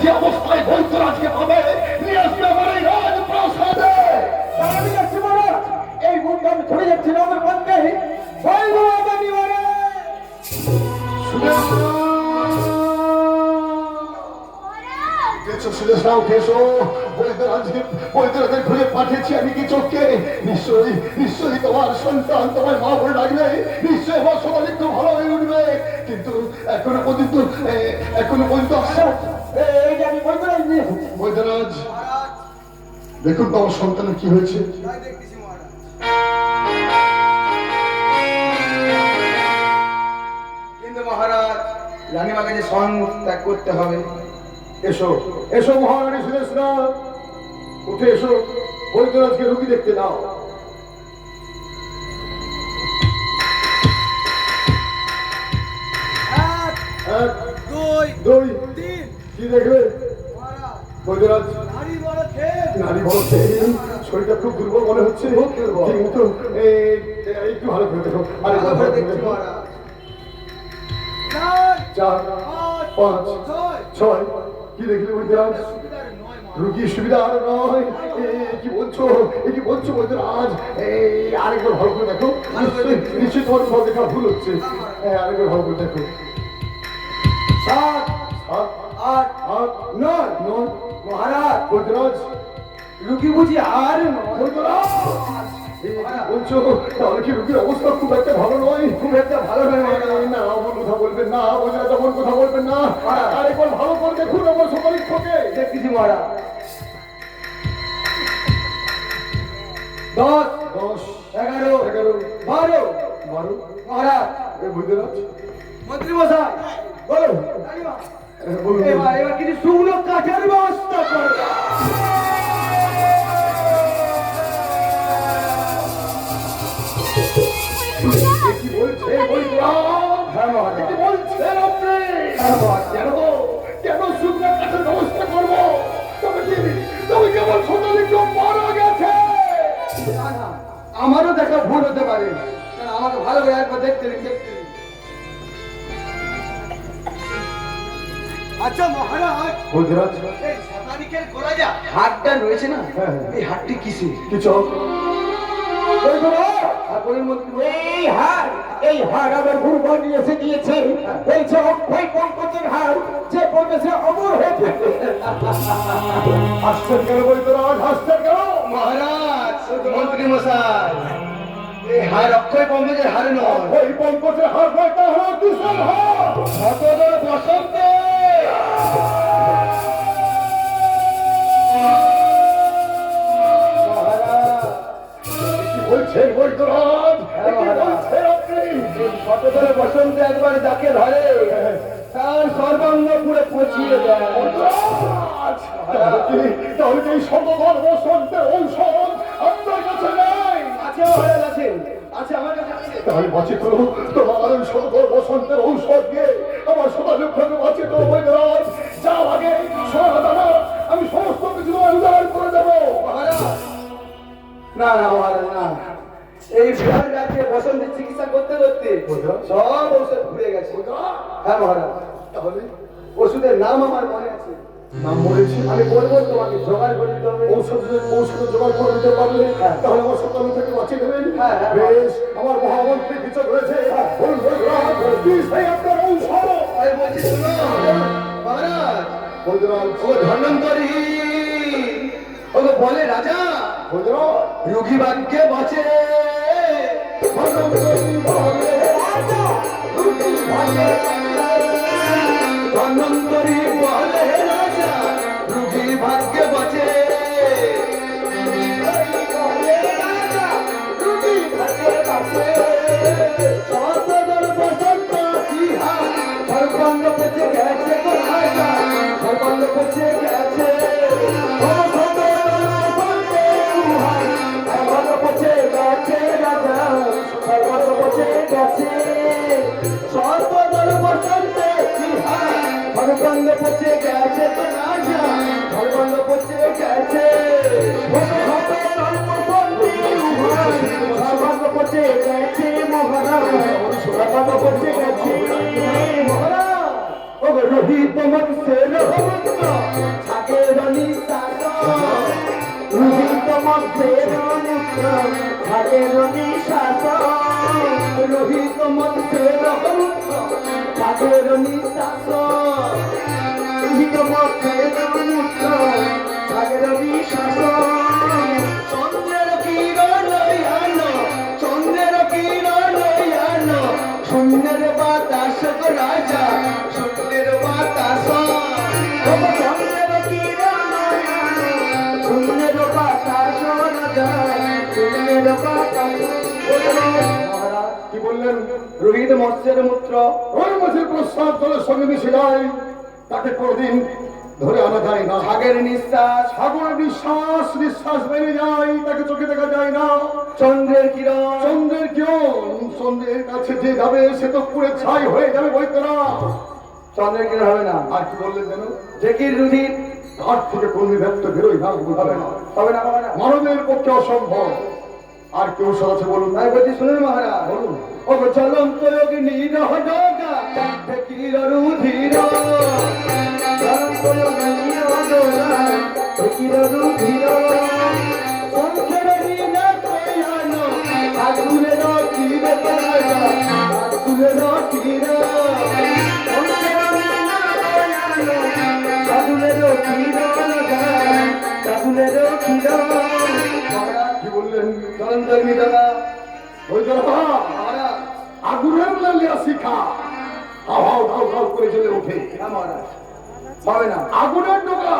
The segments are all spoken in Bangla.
যে অবস্থায় বৈদ্যরাজকে পাবে নিয়ে আসবে আমার এই রাজপ্রাসাদে। আমি যাচ্ছি মহারাজ, এই গুণটা আমি ধরে যাচ্ছিল আমার মনকে বৈদ্যরাজের খুঁজে পাঠিয়েছি আমি কি চোখকে। নিশ্চয়ই নিশ্চয়ই তোমার সন্তান তোমার মা বলে ডাকবে, নিশ্চয়ই আমার সবাই একটু ভালো হয়ে উঠবে। কিন্তু এখনো পর্যন্ত আসছে না। এই যে আমি বৈদ্যরাজ নিয়ে এসেছি। বৈদ্যরাজ, দেখুন তো আমার সন্তানের কি হয়েছে। কিন্তু মহারাজ, রানীমাকে যে স্বয়ং ত্যাগ করতে হবে। এসো এসো মহারানী সুদেশনা, উঠে এসো, বৈদ্যরাজকে রুগী দেখতে দাও। এক, দুই, কি দেখবে বৈদ্যরাজ? নারী বড় খেয়ে শরীরটা খুব দুর্বল মনে হচ্ছে, কিন্তু একটু ভালো করে দেখো। আরে চার, পাঁচ, ছয়, কি দেখলে বৈদ্যরাজ? রুগীর সুবিধা আর নয়। কি বলছো, কি বলছো বৈদ্যরাজ? আরেকবার ভালো করে দেখো, নিশ্চয়ই তোমার ফল দেখা ভুল হচ্ছে। আরেকবার ভালো করে দেখো। সাত, আট, নয়, মহারাজ বৈদ্যরাজ, রুগী বুঝি আর বৈদ্যরাজ বলছো? তাহলে কি রুগীর অবস্থা খুব একটা ভালো নয়? খুব একটা ভালো নয় না, অমন কথা বলবেন না বৈদ্যরাজ, অমন কথা বলবেন না। আরেকবার ভালো করে দেখুন আমার সকালের চোখে। দেখতেছি মহারাজ। 10, 11, 12 মহারাজ। বৈদ্যরাজ, মন্ত্রী মশাই বলো, এবার কিছু শুকনো কাঠের ব্যবস্থা করো। কি বলছে বৈদ্যরাজ? কি বলছেন আপনি? কেন শুকনো কাঠের ব্যবস্থা করবো? তবে কেবল সোনালি কেউ মারা গেছে। আমারও দেখা ভুল হতে পারে, আমাকে ভালো করে একবার দেখতে দিন। আচ্ছা মহারাজ, বৈদ্যরাজ, এই শতাধিকের গোলা যা হাটটা রয়েছে না, এই হাটটি কিসে? কি চক? এই হার আবার ভুল নিয়ে এসে দিয়েছে। এই যে অক্ষয় পঙ্কজের হার, যে বলবে সে অমর হয়ে থাকে। হাসছেন কেন বৈদ্যরাজ, হাসছেন কেন? মহারাজ, মন্ত্রী মশাই, এই হার অক্ষয় পঙ্কজের হার নয়। অক্ষয় পঙ্কজের হার নয়, তা হলো দুশোর হার। শতদল বসন্তে বলছেন বৈদ্যরাজ? শতদল বসন্তে একবার যাকে ধরে তার সর্বাঙ্গ পুরো পচিয়ে দেয়। তাহলে কি শতদল বসন্তের ঔষধ আপনার কাছে নেই? আছে মহারাজ, আছে, আছে আমার কাছে আছে। তাহলে বাঁচিত তোমার ওই শতদল বসন্তের ঔষধ দিয়ে আমার শতাধিক্ষকে বাঁচিত বৈদ্যরাজ। যা আগে সোনা দানা আমি সমস্ত কিছু উদাহরণ করে দেবো। মহারাজ, না না মহারাজ, না, এই বিহার রাজ্যে বসন্তের চিকিৎসা করতে করতে সব ঔষধ ভুলে গেছে। হ্যাঁ মহারাজ, তাহলে ওষুধের নাম আমার মনে আছে। নাম বলেছি, আমি বলবো তোমাকে জোগাড় করে দিতে হবে। ঔষধ জোগাড় করে দিতে পারলে তাহলে আমার সন্তান থেকে বাঁচিয়ে দেবেন। বেশ, আমার মহামন্ত্রী কিছু রয়েছে, আপনার ঔষধ বলছি শুনো মহারাজ। বৈদ্যরাজ, ও ধন্বন্তরী, ও বলে রাজা, রোগী বাক্যে বাঁচে। ধন্বন্তরী বলে রাজা, রুগী ভাগ্যে বাঁচে। শতদল বসন্ত সর্বাঙ্গ পচে গেছে, সর্বাঙ্গ পচে গেছে। সর্বদল বসন্তে সর্বাঙ্গ পচে ভাগের নিঃশ্বাস রোহিত মধ্যে রহমুক্ত ভাগের নিঃশ্বাস রোহিত মধ্যে রহমুক্ত ভাগের নিঃশ্বাস চন্দ্রের কিরণ আনো চন্দ্রের কিরণ আনো শূন্যের বাতাস গো রাজা শূন্যের বাতাস চন্দ্রের কিরণ আনো শূন্যের বাতাস রাজা শূন্যের বাতাস কি বললেন? রোহিত মৎস্যের মূত্র ওর মাঝে প্রস্তাব জলের সঙ্গে মিশে যায়, তাকে কোনদিন ধরে আনা যায় না। ভাগের নিঃশ্বাস সাগরের নিঃশ্বাস নিঃশ্বাস বেড়ে যায়, তাকে চোখে দেখা যায় না। চন্দ্রের কিরণ চন্দ্রের কিরণ, চন্দ্রের কাছে যে যাবে সে তো পুড়ে ছাই হয়ে যাবে বৈদ্যরা। চন্দ্রের কিরণ হবে না। আর কি বললেন যেন? ঢেকির রুধির ঘাট থেকে কোন ব্যক্ত বেরোই না, হবে না, হবে না হবে না মানবের পক্ষে অসম্ভব। আর কেউ আছে বলুন? তাই বলছি শুনুন মহারাজ বলুন। ও চলম প্রয়োগিনী রহডগা ঢেকির রুধির চলম প্রয়োগিনী রহডগা ঢেকির রুধির সংখ্যের ঋণা কয়ানো আগুনের তীরে রাজা আগুনের তীরে সংখ্যের ঋণা কয়ানো আগুনের তীরে রাজা আগুনের তীরে কি বললেন? চলন্তর মিটানা বৈদ্যরা মহারাজ আগুনের লালিয়া শিখা হাও হাও হাও করে জ্বলে ওঠে। হ্যাঁ মহারাজ হবে না আগুনের ডোকা,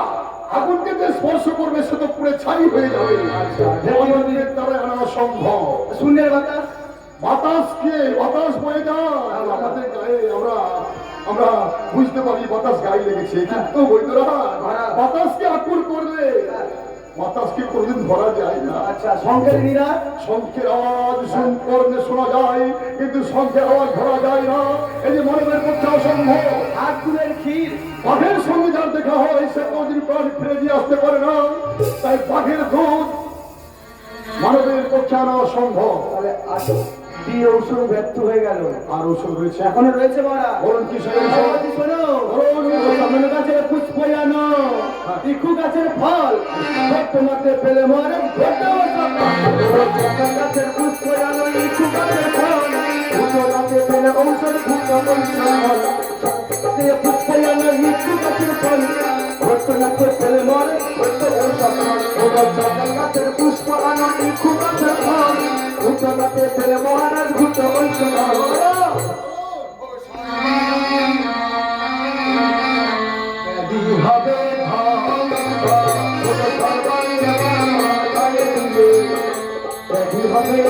আগুনকে যে স্পর্শ করবে সে তো পুড়ে ছাই হয়ে যাবে। আচ্ছা। দেবানন্দের দ্বারা আনা অসম্ভব। শূন্যের বাতাস বাতাস কে? বাতাস বয়ে যায় আমাদের গায়ে, আমরা আমরা বুঝতে পারি বাতাস গায়ে লেগেছে, কিন্তু বৈদ্যরা বাতাসকে আকুল করলে বাতাসকে কোনদিন ধরা যায় না। আচ্ছা শঙ্কের নীরা শঙ্খের আওয়াজ কর্ণে শোনা যায়, কিন্তু শঙ্খের আওয়াজ ধরা যায় না। এই যে মানবের পক্ষে অসম্ভব। আগুনের ক্ষীর বাঘের সঙ্গে যার দেখা হয় সে কোনদিন প্রাণ ফিরে দিয়ে আসতে পারে না। তাই বাঘের দুধ মানবের পক্ষে আনা অসম্ভব। তাহলে আসো দিয়ে ঔষধ ব্যর্থ হয়ে গেল। আর ওষুধ রয়েছে, এখনো রয়েছে মহারাজ বলুন কি সেই ঔষধ? ভগবতী শোনো সামনে গাছের পুষ্প জানো ইক্ষু গাছের ফল তোমাকে পেলে মরে গাছের পুষ্প জানো ইক্ষু গাছের ফল তোমাকে পেলে ঔষধ পুষ্প জানো ইক্ষু গাছের ফল তোমাকে পেলে মরে গাছের পুষ্প আনো ইক্ষু গাছের ফল তোমাকে পেলে মহারাজ ভূত ঔষধ হবে হবে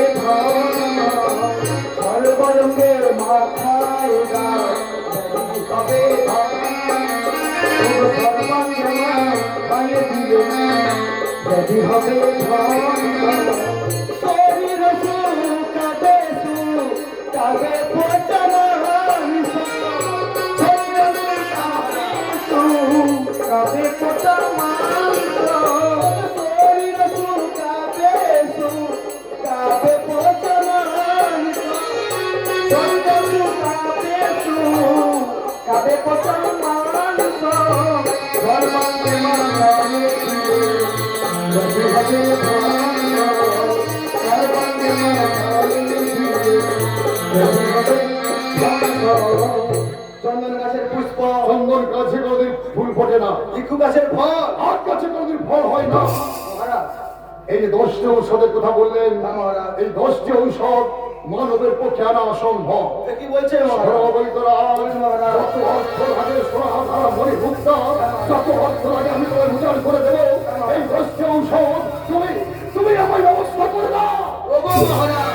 সর্বরঙ্গের মাথায় হবে যদি হবে শরীর সুখাবে সুখাবে পচনা কাবে কোটা মাংস শরীর সুখাবে সুখাবে পচা মাংস শরীর সুখাবে সুখাবে পচা মাংস ধর্মান্তে মানবে যদি হবে ধর্মান্তে মানবে যদি হবে চন্দন গাছের পুষ্প চন্দন গাছে কোনদিন ফুল ফোটে না, ইক্ষু গাছের ফল আখ গাছে কোনদিন ফল হয় না। মহারাজ এই যে 10টি ঔষধের কথা বললেন, মহারাজ এই 10টি ঔষধ মানবের পক্ষে আনা অসম্ভব। কি বলছেন মহারাজ যত অর্থ লাগে সোনাধারা মণিভুক্ত, যত অর্থ লাগে আমি তোমায় উজাড় করে দেবো। এই 10টি ঔষধ তুমি তুমি আমার ব্যবস্থা করে দাও। ওগো মহারাজ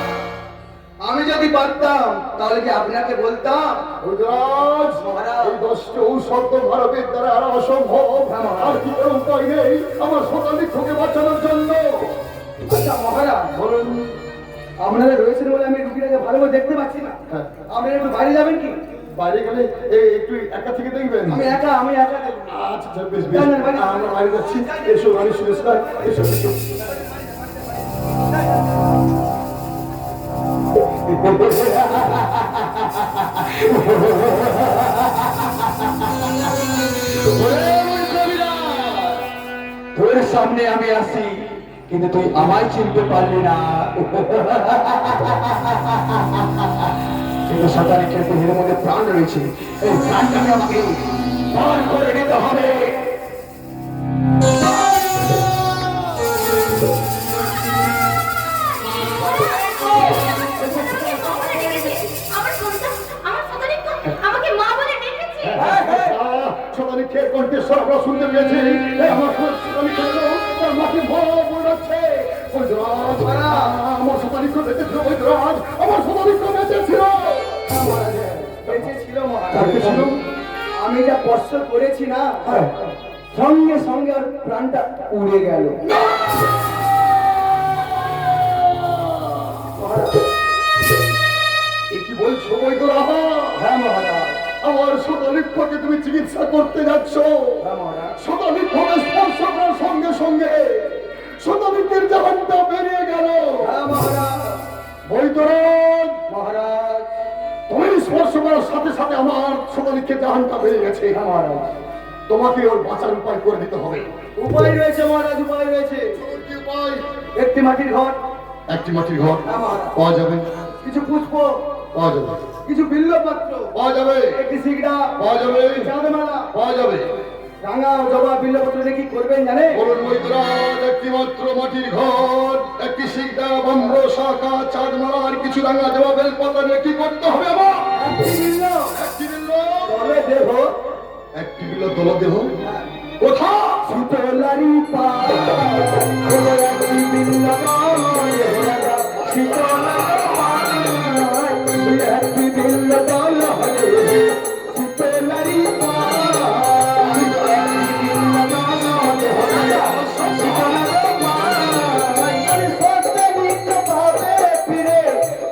আমি যদি পারতাম তাহলে কি আপনাকে বলতাম রুদ্রাজ, মহারাজ। এই 10টি ঔষধ তো মানবের দ্বারা আনা অসম্ভব। আর কি কোনো উপায় নেই আমার সোনালী থেকে বাঁচানোর জন্য? আচ্ছা মহারাজ বলুন। আপনারা রয়েছেন বলে আমি রুগীটাকে ভালো করে দেখতে পাচ্ছি না, হ্যাঁ। আপনারা একটু বাইরে যাবেন কি? বাইরে গেলে একটু একা থেকে দেখবেন। আমি একা দেখবো। আচ্ছা আচ্ছা, বেশ বেশ, না, না, বাইরে- আমরা বাইরে যাচ্ছি। এসো রানী সুরেশ রায়, এসো এসো। তোর সামনে আমি আসি কিন্তু তুই আমায় চিনতে পারলি না। কিন্তু শতানিকের দেহের মধ্যে প্রাণ রয়েছে, এই প্রাণটাকে আমাকে বার করে নিতে হবে। আমাকে মা বলে ডেকেছে। শতানিকের কণ্ঠস্বর আমরা শুনতে পেয়েছি। এই আমার শতানিক তার মাকে ভয় বলাচ্ছে। বৈদ্যরাজ, আমার শতানিক বেঁচেছিল। বৈদ্যরাজ, আমার শতানিক বেঁচেছিল। বেঁচে ছিল কাকে ছিল? আমি যা স্পর্শ করেছি না, সঙ্গে সঙ্গে আর প্রাণটা উড়ে গেল। এ কি বলছো বৈদ্যরাজ? হ্যাঁ মহারাজ, আমার শতানিককে তুমি চিকিৎসা করতে যাচ্ছ। হ্যাঁ মহারাজ। শতানিককে স্পর্শ করার সঙ্গে সঙ্গে শতানিকের জাহানটা বেরিয়ে গেল। হ্যাঁ মহারাজ। বৈদ্যরাজ, মহারাজ, তুমি স্পর্শ করার সাথে সাথে আমার শতানিকের জাহানটা বেরিয়ে গেছে। হ্যাঁ মহারাজ। তোমাকে ওর বাঁচার উপায় করে দিতে হবে। উপায় রয়েছে মহারাজ, উপায় রয়েছে। কি উপায়? একটি মাটির ঘর, একটি মাটির ঘর হ্যাঁ মহারাজ। পাওয়া যাবে? কিছু পুষ্প, পাওয়া যাবে। কিছু বিল্লপত্র, পাওয়া যাবে। একটি সিগড়া, পাওয়া যাবে। চাঁদমালা, পাওয়া যাবে। রাঙা ও জবা বিল্লপত্র দিয়ে কি করবেন জানে? বলুন বৈদ্যরাজ। একটি মাত্র মাটির ঘর, একটি শিকদা, বম্র, শাখা, চাঁদমালা আর কিছু রাঙা জবা বেলপাতা নিয়ে কি করতে হবে আমার? একটি বিল্ল, একটি বিল্ল, তবে দেহ, একটি বিল্ল দলদেহ। কোথা? শীতলারি পায়, একটি বিল্ল নয়, শীতলারি পায়, একটি বিল্ল দল হলে, শীতলারি পায়, একটি বিল্ল দল হলে, শীতলারি পায়, সত্যনিক পাবে ফিরে,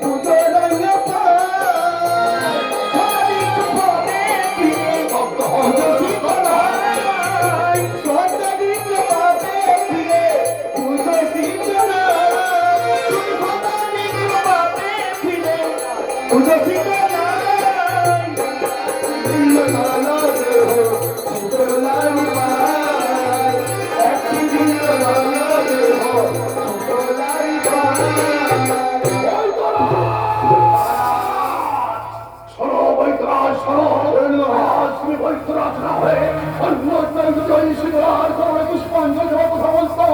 পুজো রঙ পায়, সত্যনিক পাবে ফিরে, পুজো শীতলায়, সত্যনিক পাবে ফিরে, পুজো শীতলায়, সত্যনিক পাবে ফিরে, পুজো শীতলায়, বিল্ল দল দেহ, শীতলারি পায়, একটি বিল্ল দল দেহ, শীতলারি শোনো বৈদ্যরাজ, শোনো। আজ তুমি বৈদ্যরাজ না হয়ে অন্য একজন জয়ী শিবরাজ তোমার পুষ্পাঞ্জলি দেওয়ার কথা বলতো,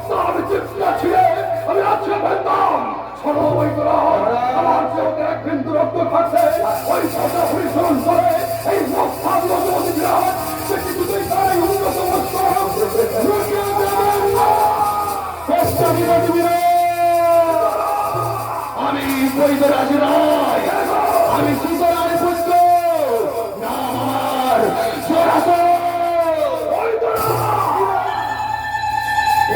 তার আমি চিৎকার ছিলে আমি আজকে ফেলতাম। শোনো বৈদ্যরাজ, আমার চোখে এক বিন্দু রক্ত থাকছে ওই সাজা পরিশ্রম করে এই মক্কা বিরোধী বিরাট সে কিছুতেই তার এই উন্নত মস্তক লুকিয়ে দেবেন না। চেষ্টা বিরোধী বিরাট, আমি বৈদ্যরাজ নয়, আমি সুতরাং পুত্র। নাম আমার জোড়াসুর।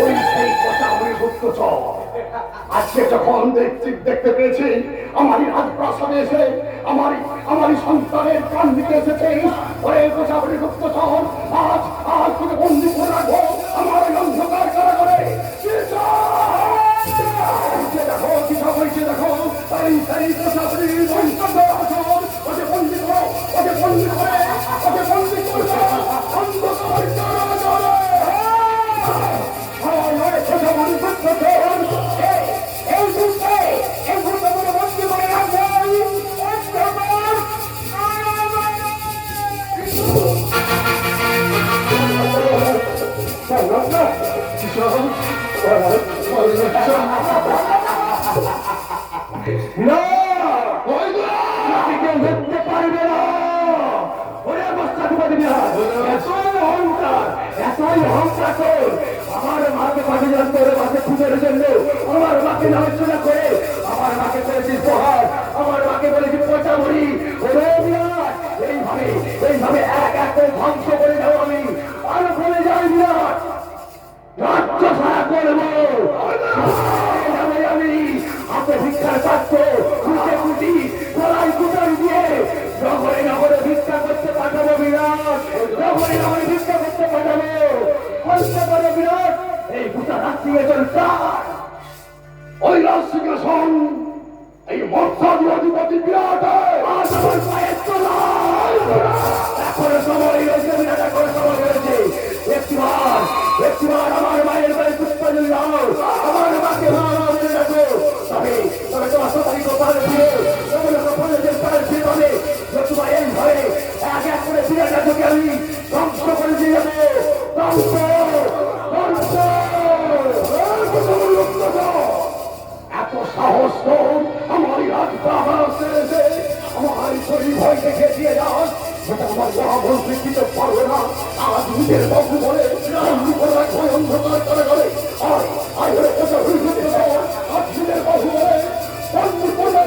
ওই সেই কথা আমি গুপ্তচর। আজকে যখন দেখতে পেয়েছি আমারই রাজপ্রাসাদে এসে আমারই সন্তানের প্রাণ দিতে এসেছে, ওই গোসাবরী গুপ্তচর, আজ আজ তোকে বন্দি করে রাখবো আমার ওই অন্ধকার কারাগারে। দেখো কি সব হয়েছে, দেখো সেই গোসাবরী বংশধর, ওকে বন্দি করো, ওকে বন্দি করে, ওকে বন্দি করবে অন্ধকার কারাগারে। না, আপনি কেউ ধরতে পারবে না। ওরে অবস্থাধিপতি বিহার, এতই অহংকার, এতই অহংকার তোর। আমার মাকে পাশে জানতে ওরে মাকে খুঁজের জন্য আমার মাকে লাঞ্ছনা করে আমার মাকে করেছিস প্রহার, আমার মাকে বলেছি পচামড়ি। ওরে বিরাট, এইভাবে এক এক করে ধ্বংস করে যাও আমি। আর বলে যাই বিরাট, রাজ্য সারা করবো। আমি হাতে ভিক্ষার পাত্র, কুটে কুটি, গলায় কুটার দিয়ে নগরে নগরে ভিক্ষা করতে পাঠাবো বিরাট, নগরে নগরে ভিক্ষা করতে পাঠাবো। বলতে পারো বিরাট, এই গোটা রাষ্ট্রীয় কার? ওই রাজসিংহাসন এই মর্যাদা অধিপতি বিরাট। আজ আমার পায়ের তলায় এখনো সময় রয়েছে বিরাট, এখনো সময় রয়েছে। একটিবার আমার মায়ের পায়ে পুষ্পাঞ্জলি দাও। এত সাহস তো আমার রাজপ্রাসাদে এসে আমার শরীর ভয় দেখে দিয়ে যান, সেটা আমার মহামন্ত্রী দিতে পারবে না। আজ নিজের বাবু বলে ভয় অন্ধকার করে গেলে আর নিজের বাবু বলে অন্ধকার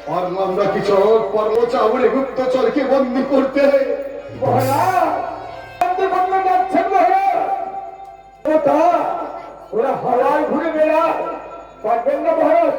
পারলাম না কি চোখ পারলো চাবড়ে গুপ্তচরকে বন্দি করতে। ওরা হাওয়ায় ঘুরে বেড়ায়, পারবেন না মহারাজ।